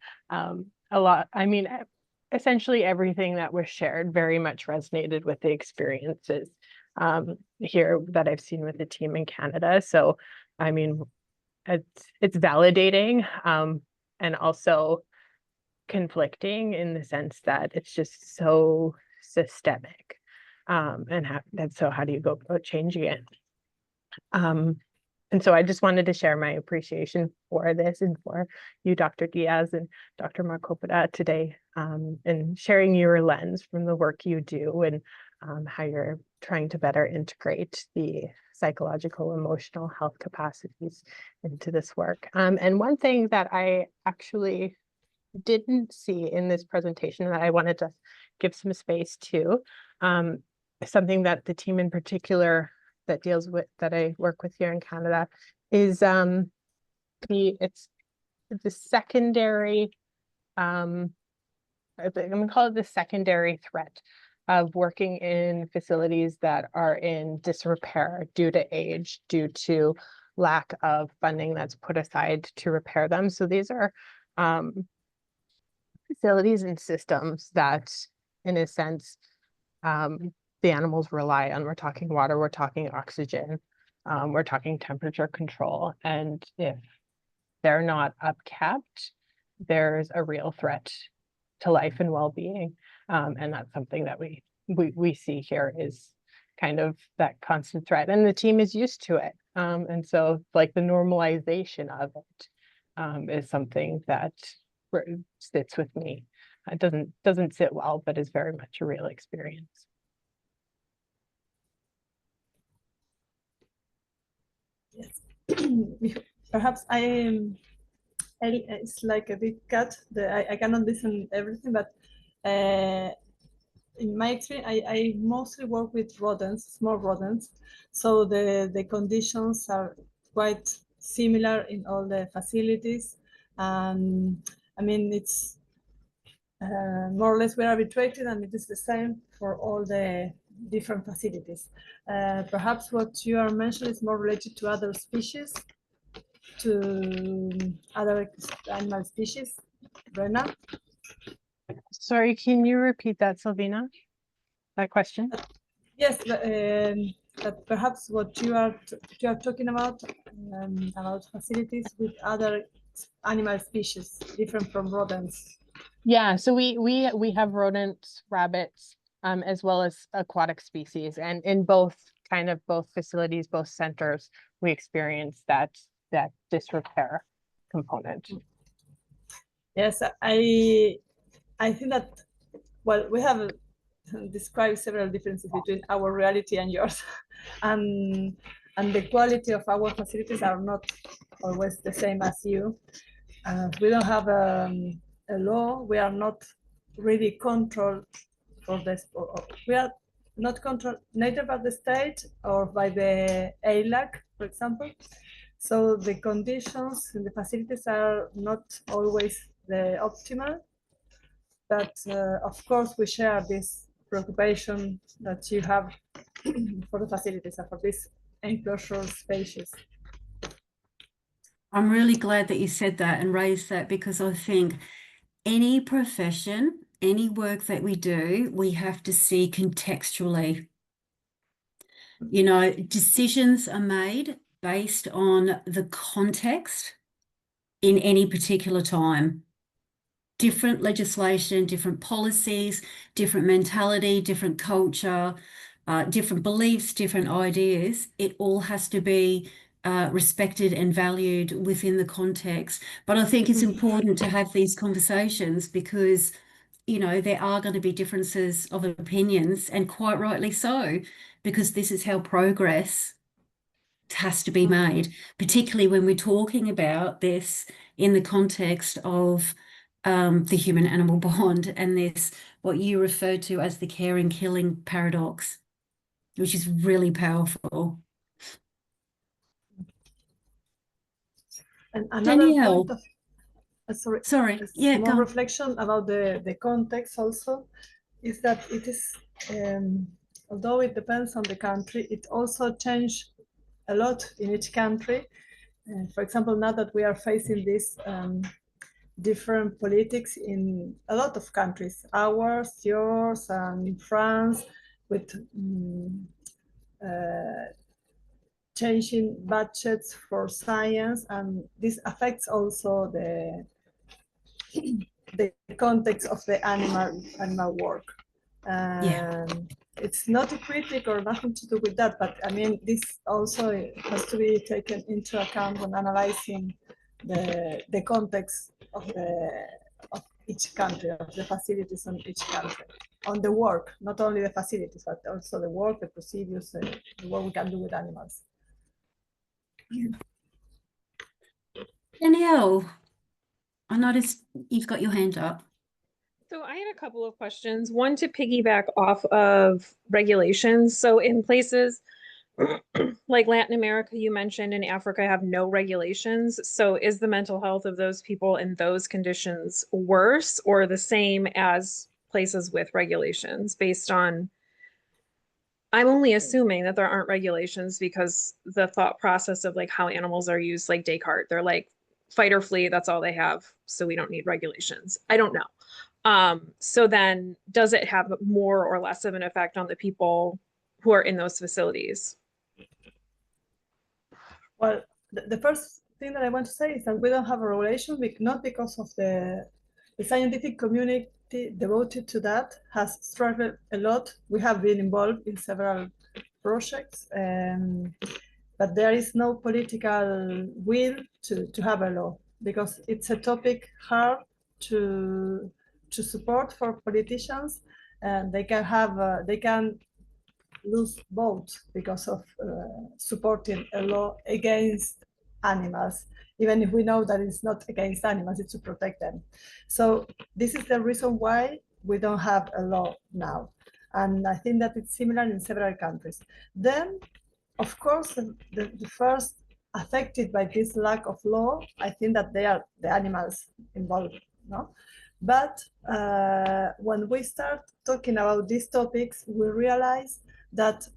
essentially everything that was shared very much resonated with the experiences here that I've seen with the team in Canada. So, I mean, it's validating and also conflicting in the sense that it's just so systemic. So how do you go about changing it? And so I just wanted to share my appreciation for this and for you, Dr. Diaz and Dr. Marcopada today, and sharing your lens from the work you do and how you're trying to better integrate the psychological, emotional health capacities into this work. And one thing that I actually didn't see in this presentation that I wanted to give some space to, something that the team in particular that I work with here in Canada is it's the secondary, I'm gonna call it the secondary threat of working in facilities that are in disrepair due to age, due to lack of funding that's put aside to repair them. So these are facilities and systems that, in a sense, the animals rely on. We're talking water, we're talking oxygen, we're talking temperature control. And if they're not upkept, there's a real threat to life and well-being. And that's something that we see here is kind of that constant threat. And the team is used to it. And so like the normalization of it is something that sits with me. It doesn't sit well, but is very much a real experience. Yes. Perhaps it's like a big cut. I cannot listen everything, but in my experience, I mostly work with rodents, small rodents. So the conditions are quite similar in all the facilities. I mean, it's more or less we're arbitrated, and it is the same for all the different facilities. Perhaps what you are mentioning is more related to other species, to other animal species. Brenna? Sorry, can you repeat that, Silvina? That question? Yes, but perhaps what you are talking about facilities with other animal species different from rodents. Yeah, so we have rodents, rabbits, as well as aquatic species, and in both facilities, both centers, we experience that disrepair component. Yes, I think that, well, we have described several differences between our reality and yours, and the quality of our facilities are not always the same as you. We don't have a law. We are not really controlled for this. We are not controlled neither by the state or by the ALAC, for example. So the conditions in the facilities are not always the optimal. But of course, we share this preoccupation that you have for the facilities and for these enclosure spaces. I'm really glad that you said that and raised that, because I think any profession, any work that we do, we have to see contextually. You know, decisions are made based on the context in any particular time. Different legislation, different policies, different mentality, different culture, different beliefs, different ideas. It all has to be respected and valued within the context. But I think it's important to have these conversations because, you know, there are going to be differences of opinions, and quite rightly so, because this is how progress has to be made, particularly when we're talking about this in the context of the human-animal bond and this, what you referred to as the care and killing paradox, which is really powerful. And another Danielle. point of, Sorry, a yeah, small go. reflection about the context also is that it is, although it depends on the country, it also changes a lot in each country. For example, now that we are facing this different politics in a lot of countries, ours, yours, and France, with changing budgets for science, and this affects also the context of the animal work. Yeah. It's not a critic or nothing to do with that, but I mean, this also has to be taken into account when analyzing the context of each country, of the facilities in each country, on the work, not only the facilities, but also the work, the procedures, the work we can do with animals. Danielle, I noticed you've got your hand up. So I had a couple of questions. One, to piggyback off of regulations. So in places like Latin America, you mentioned, in Africa have no regulations. So is the mental health of those people in those conditions worse or the same as places with regulations based on, I'm only assuming that there aren't regulations because the thought process of like how animals are used, like Descartes, they're like fight or flee, that's all they have. So we don't need regulations. I don't know. So then does it have more or less of an effect on the people who are in those facilities? Well, the first thing that I want to say is that we don't have a regulation, not because of the scientific community devoted to that has struggled a lot. We have been involved in several projects, but there is no political will to have a law because it's a topic hard to support for politicians, and they can lose votes because of supporting a law against animals, even if we know that it's not against animals, it's to protect them. So this is the reason why we don't have a law now. And I think that it's similar in several countries. Then, of course, the first affected by this lack of law, I think that they are the animals involved, no? But when we start talking about these topics, we realize that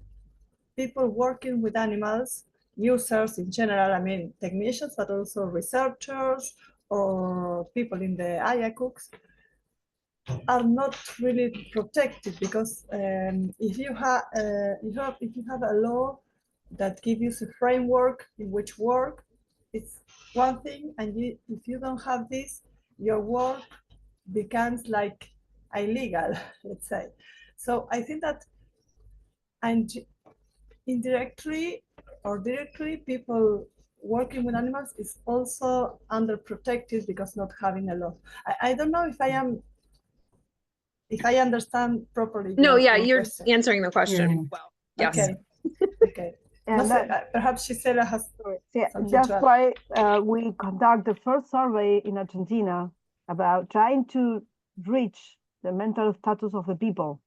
people working with animals, users in general, I mean technicians, but also researchers or people in the IACUCs, are not really protected because if you have a law that gives you a framework in which work, it's one thing, and if you don't have this, your work becomes like illegal, let's say. So I think that indirectly or directly, people working with animals is also underprotected because not having a law. I don't know if I understand properly. No, yeah, your you're question. answering the question Yeah. well. Yes. Okay. Okay. And No, perhaps Gisela has. yeah, something that's to add. why we conduct the first survey in Argentina about trying to reach the mental status of the people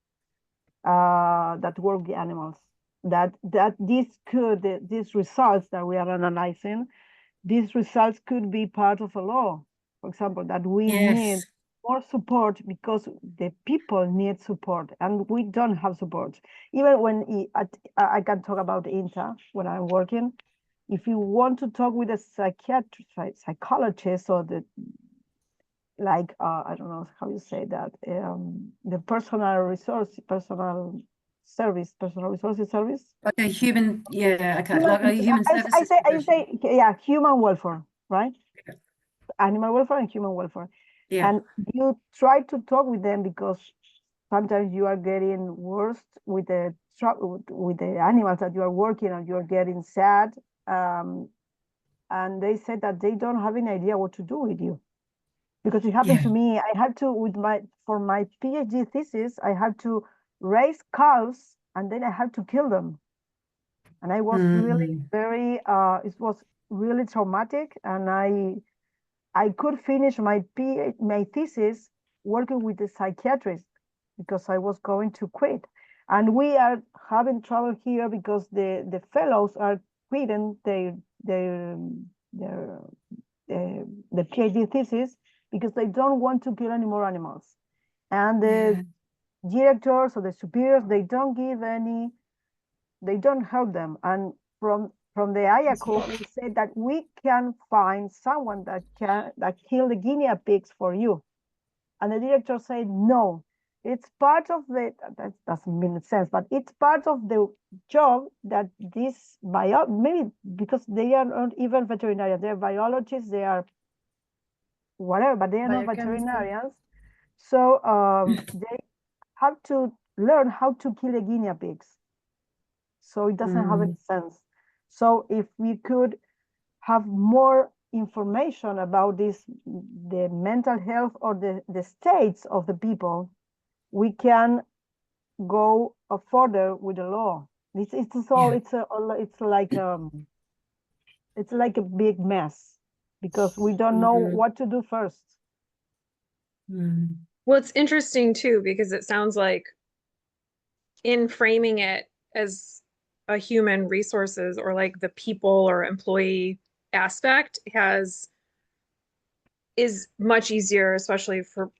that work the animals. That these results that we are analyzing, these results could be part of a law. For example, that we need Yes. more support because the people need support and we don't have support. Even when I can talk about INTA when I'm working. If you want to talk with a psychologist or I don't know how you say that, the personal resources service. Like a human, yeah, okay, Human, like a human services I professional. say, yeah, human welfare, right? Animal welfare and human welfare. Yeah. And you try to talk with them because sometimes you are getting worse with the animals that you are working and you're getting sad. And they said that they don't have any idea what to do with you. Because it happened Yeah. to me, I had to, for my PhD thesis, I had to raise calves and then I had to kill them. And I was really it was really traumatic. And I could finish my thesis working with the psychiatrist because I was going to quit. And we are having trouble here because the fellows are quitting the PhD thesis because they don't want to kill any more animals. And the directors or the superiors, they don't help them. And from the IACUC, we said that we can find someone that kill the guinea pigs for you. And the director said, no, it's part of that doesn't make sense, but it's part of the job that this maybe because they are not even veterinarians, they're biologists, they are whatever, but they are not veterinarians. So they have to learn how to kill the guinea pigs. So it doesn't have any sense. So if we could have more information about the mental health or the states of the people, we can go further with the law. It's like a big mess because we don't know what to do first. Well, it's interesting too, because it sounds like in framing it as a human resources or like the people or employee aspect is much easier, especially for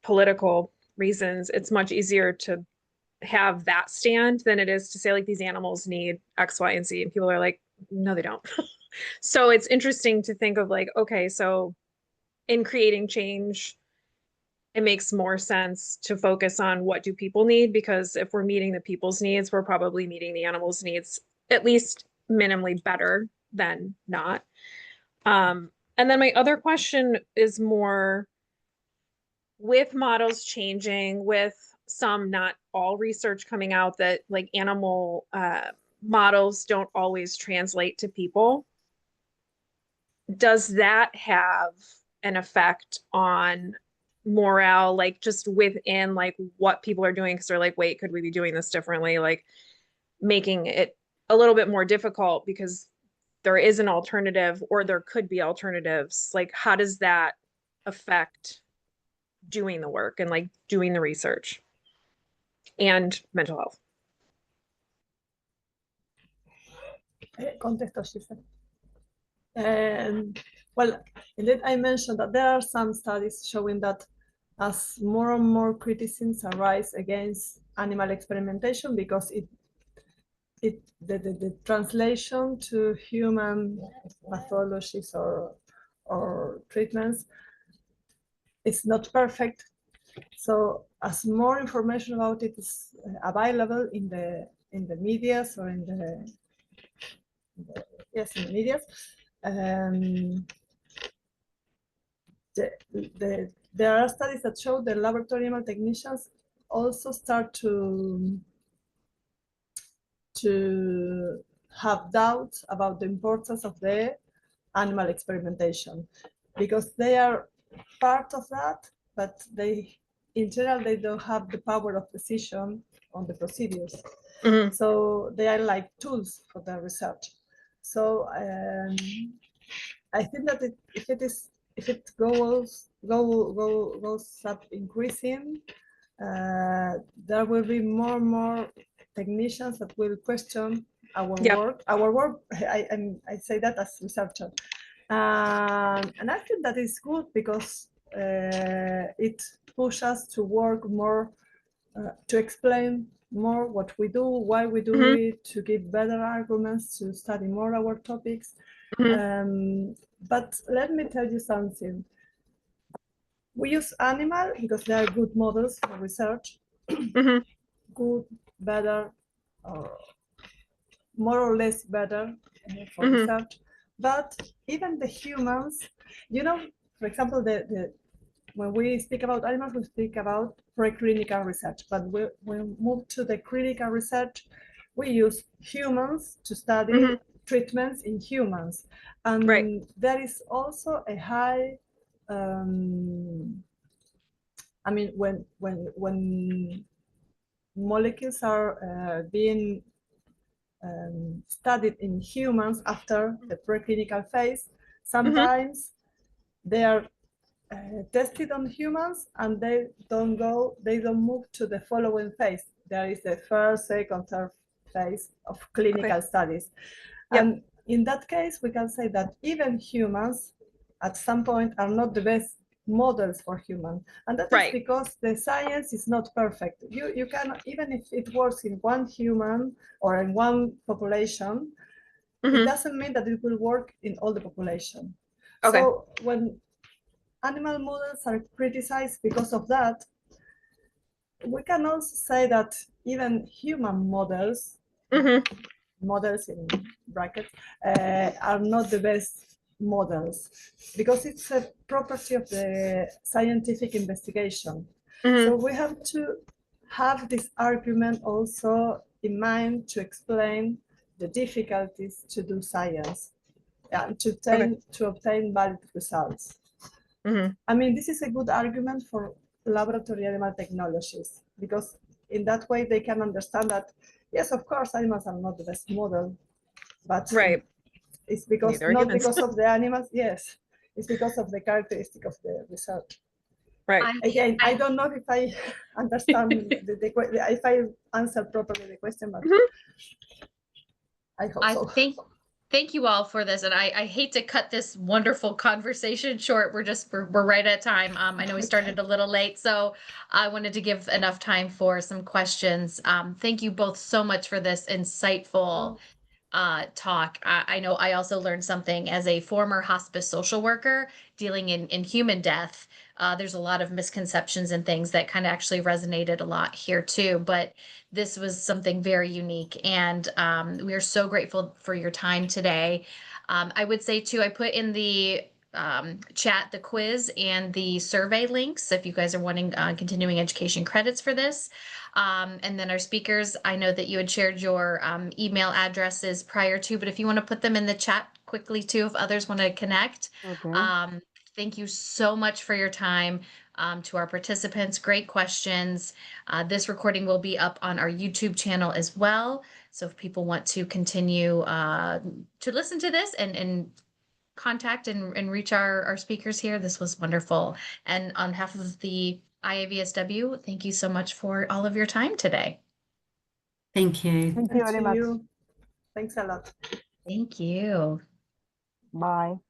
political reasons. It's much easier to have that stand than it is to say like these animals need X, Y, and Z. And people are like, no, they don't. So it's interesting to think of like, okay, so in creating change, it makes more sense to focus on what do people need, because if we're meeting the people's needs, we're probably meeting the animals' needs at least minimally better than not. And then my other question is more with models changing, with some, not all research coming out that like animal models don't always translate to people. Does that have an effect on morale, like just within like what people are doing? Because they're like, wait, could we be doing this differently? Like making it a little bit more difficult because there is an alternative or there could be alternatives. Like, how does that affect doing the work and like doing the research and mental health? Contesto, she said. Well, indeed, I mentioned that there are some studies showing that as more and more criticisms arise against animal experimentation, because the translation to human pathologies or treatments is not perfect. So as more information about it is available in the media or in the media, there are studies that show the laboratory animal technicians also start to have doubts about the importance of the animal experimentation, because they are part of that, but in general, they don't have the power of decision on the procedures. So they are like tools for the research. So I think that if it goes up increasing, there will be more technicians that will question our Yep. work. Our work, I say that as researcher. And I think that is good because it pushes us to work more, to explain more what we do, why we do Mhm. it, to give better arguments, to study more our topics. Mhm. But let me tell you something. We use animal because they are good models for research, Mhm. good, better, or more or less better for Mhm. research. But even the humans, you know, for example, when we speak about animals, we speak about preclinical research. But when we move to the clinical research, we use humans to study Mhm. treatments in humans. And Right. there is also a high, I mean, when molecules are being studied in humans after the preclinical phase, Mhm. sometimes they are tested on humans and they don't move to the following phase. There is the first, second, third phase of clinical Okay. studies. Yep. And in that case, we can say that even humans at some point are not the best models for humans. And that is Right. because the science is not perfect. You can, even if it works in one human or in one population, it Mhm. doesn't mean that it will work in all the population. Okay. So when animal models are criticized because of that, we can also say that even human models, Mhm. models in brackets, are not the best models because it's a property of the scientific investigation. Mhm. So we have to have this argument also in mind to explain the difficulties to do science and to obtain valid results. Mhm. I mean, this is a good argument for laboratory animal technologies because in that way they can understand that, yes, of course, animals are not the best model, but Right. it's because Neither are not humans. because of the animals, yes, it's because of the characteristic of the research. Right. Again, I I don't know if I understand if I answer properly the question, but Mhm. I hope I so. thank you all for this, and I hate to cut this wonderful conversation short. We're right at time. I know we started a little late, so I wanted to give enough time for some questions. Thank you both so much for this insightful talk. I know I also learned something as a former hospice social worker dealing in human death. There's a lot of misconceptions and things that kind of actually resonated a lot here too. But this was something very unique, and we are so grateful for your time today. I would say too, I put in the chat the quiz and the survey links if you guys are wanting continuing education credits for this. And then our speakers, I know that you had shared your email addresses prior to, but if you want to put them in the chat quickly too, if others want to connect. Okay. Thank you so much for your time. To our participants, great questions. This recording will be up on our YouTube channel as well. So if people want to continue to listen to this and contact and reach our speakers here, this was wonderful. And on behalf of the IAVSW, thank you so much for all of your time today. Thank you. Thank you And very to much. you, thanks a lot. Thank you. Bye.